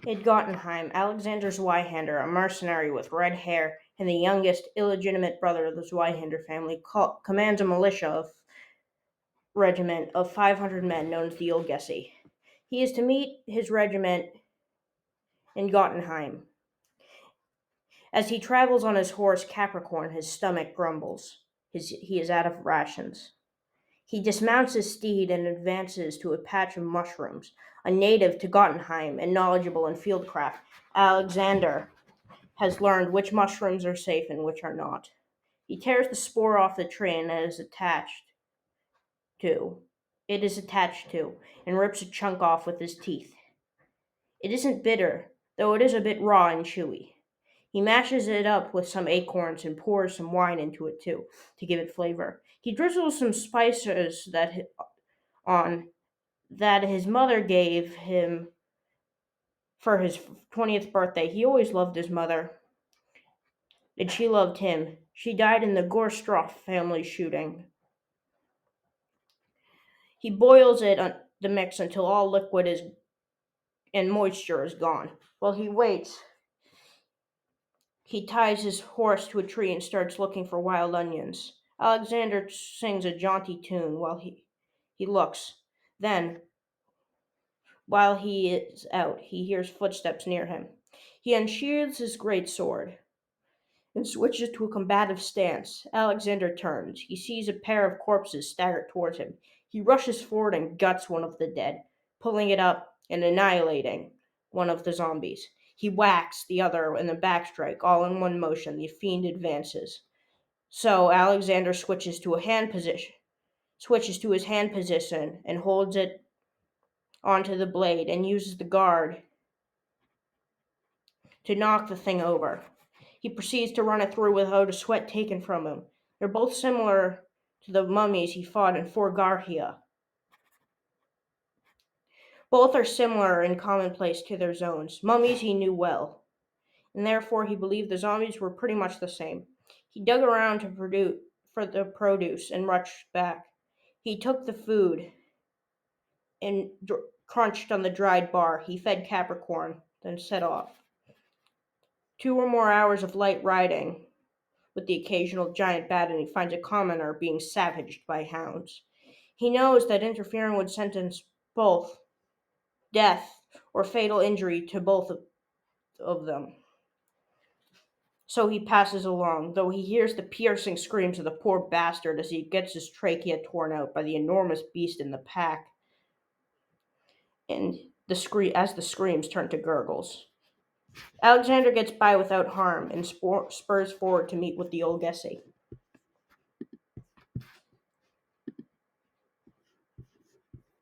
In Jotunheim, Alexander Zwihander, a mercenary with red hair and the youngest illegitimate brother of the Zwihander family, commands a regiment of 500 men known as the Olgesi. He is to meet his regiment in Jotunheim. As he travels on his horse Capricorn, his stomach grumbles. He is out of rations. He dismounts his steed and advances to a patch of mushrooms. A native to Jotunheim and knowledgeable in fieldcraft, Alexander has learned which mushrooms are safe and which are not. He tears the spore off the tree and to. It is attached to, and rips a chunk off with his teeth. It isn't bitter, though it is a bit raw and chewy. He mashes it up with some acorns and pours some wine into it too, to give it flavor. He drizzles some spices on that his mother gave him for his 20th birthday. He always loved his mother, and she loved him. She died in the Gorstroff family shooting. He boils the mix until all liquid is and moisture is gone. While he waits, he ties his horse to a tree and starts looking for wild onions. Alexander sings a jaunty tune while he looks. Then, while he is out, he hears footsteps near him. He unsheathes his great sword and switches to a combative stance. Alexander turns. He sees a pair of corpses stagger towards him. He rushes forward and guts one of the dead, pulling it up and annihilating one of the zombies. He whacks the other in the backstrike, all in one motion. The fiend advances. So Alexander switches to his hand position and holds it onto the blade and uses the guard to knock the thing over. He proceeds to run it through without a sweat taken from him. They're both similar to the mummies he fought in Forgarhia. Both are similar and commonplace to their zones. Mummies he knew well, and therefore he believed the zombies were pretty much the same. He dug around for the produce and rushed back. He took the food and crunched on the dried bar. He fed Capricorn, then set off. 2 or more hours of light riding with the occasional giant bat, and he finds a commoner being savaged by hounds. He knows that interfering would sentence both death or fatal injury to both of them. So he passes along, though he hears the piercing screams of the poor bastard as he gets his trachea torn out by the enormous beast in the pack, and as the screams turn to gurgles. Alexander gets by without harm and spurs forward to meet with the Olgesi.